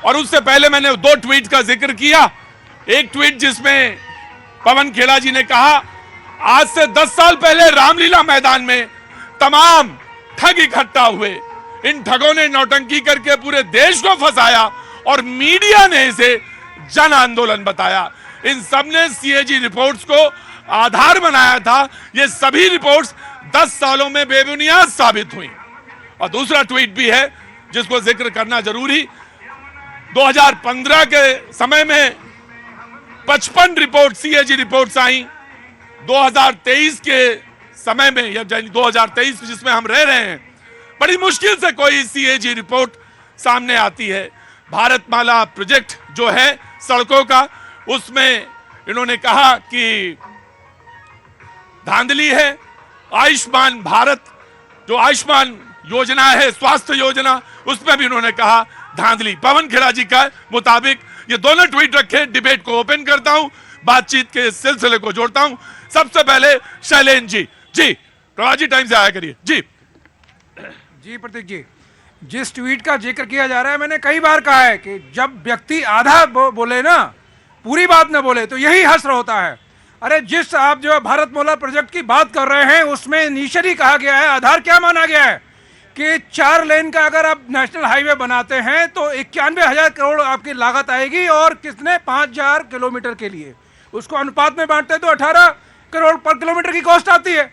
और उससे पहले मैंने 2 ट्वीट का जिक्र किया। एक ट्वीट जिसमें पवन खेड़ा जी ने कहा, आज से 10 साल पहले रामलीला मैदान में तमाम ठग इकट्ठा हुए, इन ठगों ने नौटंकी करके पूरे देश को फंसाया और मीडिया ने इसे जन आंदोलन बताया। इन सब ने सीएजी रिपोर्ट्स को आधार बनाया था। ये सभी रिपोर्ट्स 10 सालों में बेबुनियाद साबित हुई। और दूसरा ट्वीट भी है जिसको जिक्र करना जरूरी, 2015 के समय में 55 रिपोर्ट सीएजी रिपोर्ट्स आई। 2023 के समय में या 2023 जिसमें हम रह रहे हैं, बड़ी मुश्किल से कोई सीएजी रिपोर्ट सामने आती है। भारतमाला प्रोजेक्ट जो है सड़कों का, उसमें इन्होंने कहा कि धांधली है। आयुष्मान भारत जो आयुष्मान योजना है, स्वास्थ्य योजना, उसमें भी इन्होंने कहा धांधली। पवन खेड़ा जी का मुताबिक ये दोनों ट्वीट रखे। डिबेट को ओपन करता हूं, बातचीत के सिलसिले को जोड़ता हूं। सबसे पहले शैलेंद्र जी। जी प्रवाजी टाइम से आया करिए। जी प्रतीक जी, जिस ट्वीट का जिक्र किया जा रहा है, मैंने कई बार कहा है कि जब व्यक्ति आधा बोले ना, पूरी बात ना बोले, तो यही हश्र होता है। अरे जिस आप जो भारतमाला प्रोजेक्ट की बात कर रहे हैं, उसमें इनिशियली कहा गया है, आधार क्या माना गया है कि 4 लेन का अगर आप नेशनल हाईवे बनाते हैं तो 91,000 करोड़ आपकी लागत आएगी, और कितने 5,000 किलोमीटर के लिए उसको अनुपात में बांटते तो 18 करोड़ पर किलोमीटर की कॉस्ट आती है।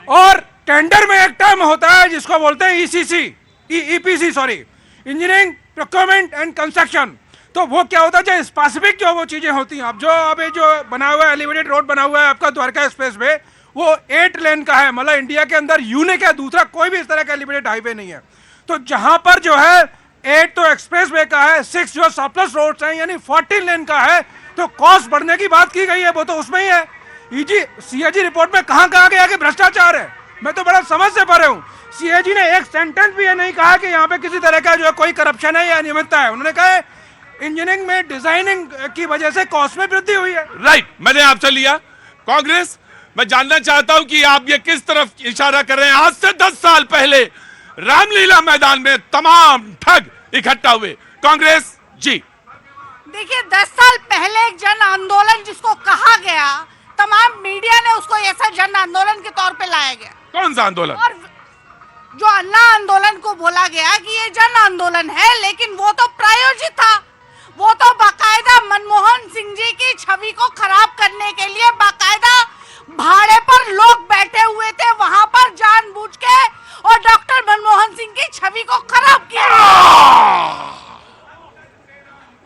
और टेंडर में एक टर्म होता है जिसको बोलते हैं EPC, sorry, engineering procurement and construction. तो वो क्या होता है, जो स्पेसिफिक जो वो चीजें होती हैं, अब जो अभी जो बना हुआ है एलिवेटेड रोड बना हुआ है आपका द्वारका एक्सप्रेस वे, वो 8 लेन का है। मतलब इंडिया के अंदर यूनिक है, दूसरा कोई भी इस तरह का एलिवेटेड हाईवे नहीं है। तो जहां पर जो है 8 तो एक्सप्रेस वे का है, 6 जो सरप्लस रोड्स हैं यानी 14 लेन का है। तो कॉस्ट बढ़ने की बात की गई है, वो तो उसमें ही है। सीएजी रिपोर्ट में कहां कहा गया कि भ्रष्टाचार है? मैं तो बड़ा समझ से परे हूं। सीएजी ने एक सेंटेंस भी ये नहीं कहा कि यहाँ पे किसी तरह का जो है कोई करप्शन है या अनियमितता है। उन्होंने कहा इंजीनियरिंग में डिजाइनिंग की वजह से कॉस्ट में वृद्धि हुई है। राइट, मैंने आपसे लिया। कांग्रेस, मैं जानना चाहता हूं कि आप ये किस तरफ इशारा कर रहे हैं? आज से 10 साल पहले रामलीला मैदान में तमाम ठग इकट्ठा हुए। कांग्रेस जी। देखिए, 10 साल पहले एक जन आंदोलन जिसको कहा गया, तमाम मीडिया ने उसको ऐसा जन आंदोलन के तौर पे लाया गया। कौन सा आंदोलन? और जो अन्ना आंदोलन को बोला गया कि ये जन आंदोलन है, लेकिन वो तो प्रायोजित था। वो तो बाकायदा मनमोहन सिंह जी की छवि को खराब करने के लिए बाकायदा भाड़े पर लोग बैठे हुए थे वहां पर जानबूझ के, और डॉक्टर मनमोहन सिंह की छवि को खराब किया।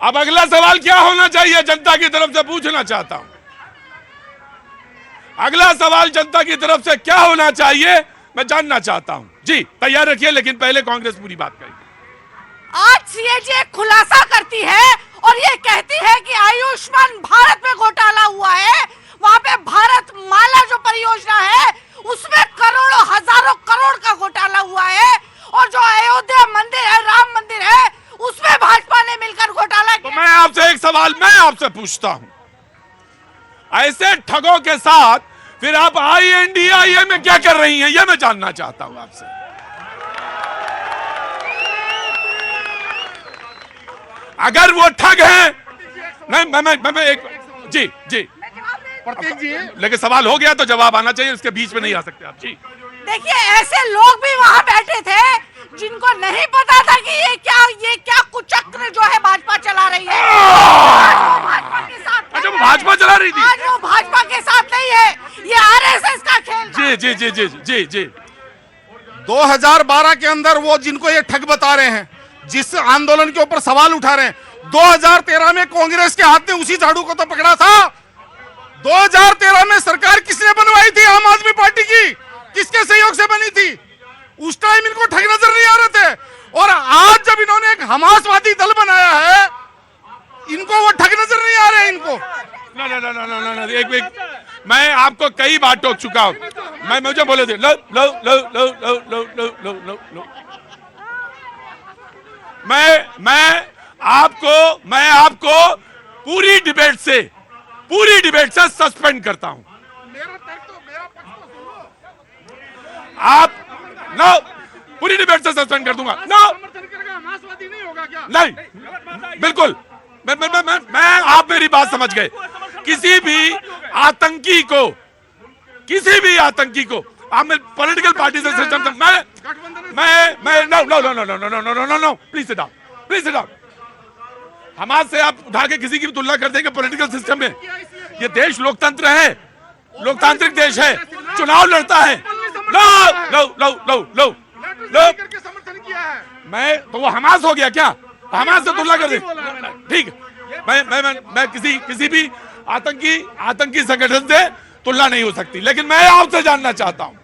अब अगला सवाल क्या होना चाहिए, जनता की तरफ से पूछना चाहता हूं। अगला सवाल जनता की तरफ से क्या होना चाहिए, मैं जानना चाहता हूं। जी तैयार रखिए, लेकिन पहले कांग्रेस पूरी बात करेगी। आज सीएजी खुलासा करती है और ये कहती है कि आयुष्मान भारत में घोटाला हुआ है। वहां पे भारत माला जो परियोजना है उसमें करोड़ों हजारों करोड़ का घोटाला हुआ है, और जो अयोध्या मंदिर है, राम मंदिर है, उसमें भाजपा ने मिलकर घोटाला किया। तो मैं आपसे एक सवाल मैं आपसे पूछता हूं, ऐसे ठगों के साथ फिर आप INDIA में क्या कर रही हैं, यह मैं जानना चाहता हूं आपसे। अगर वो ठग हैं, नहीं मैं एक जी प्रतीक जी, लेकिन सवाल हो गया तो जवाब आना चाहिए, उसके बीच में नहीं आ सकते आप। जी देखिए, ऐसे लोग भी वहां बैठे थे जिनको नहीं पता था कि ये क्या कुचक्र जो है भाजपा चला रही है। भाजपा के साथ अच्छा, भाजपा चला रही थी, आज वो भाजपा के साथ नहीं है, ये RSS का खेल। जी 2012 के अंदर वो जिनको ये ठग बता रहे हैं, जिस आंदोलन के ऊपर सवाल उठा रहे हैं, 2013 में कांग्रेस के हाथ ने उसी झाड़ू को तो पकड़ा था। 2013 में सरकार किसने बनवाई थी? आम आदमी पार्टी की। किसके सहयोग से बनी थी? उस टाइम इनको ठग नजर नहीं आ रहे थे, और आज जब इन्होंने एक हमासवादी दल बनाया है, इनको वो ठग नजर नहीं आ रहे। इनको ना एक मैं आपको कई बार टोक चुका हूं। मैं मुझे बोले थे लो लो लो लो लो लो लो लो लो लो मैं आपको पूरी डिबेट से सस्पेंड करता हूं। आप नो, पूरी डिबेट से सस्पेंड कर दूंगा। नो, होगा क्या? नहीं, बिल्कुल मैं आप मेरी बात समझ गए। किसी भी आतंकी को आप पॉलिटिकल पार्टी से सिस्टम मैं नो प्लीज सिट डाउन। हमारे से आप उठा के किसी की भी तुलना कर देंगे पॉलिटिकल सिस्टम में? ये देश लोकतंत्र है, लोकतांत्रिक देश है, चुनाव लड़ता है। लो करके समर्थन किया है। मैं तो वो हमास हो गया क्या? हमास से तुलना कर दे, ठीक है। मैं किसी भी आतंकी संगठन से तुलना नहीं हो सकती, लेकिन मैं आपसे जानना चाहता हूं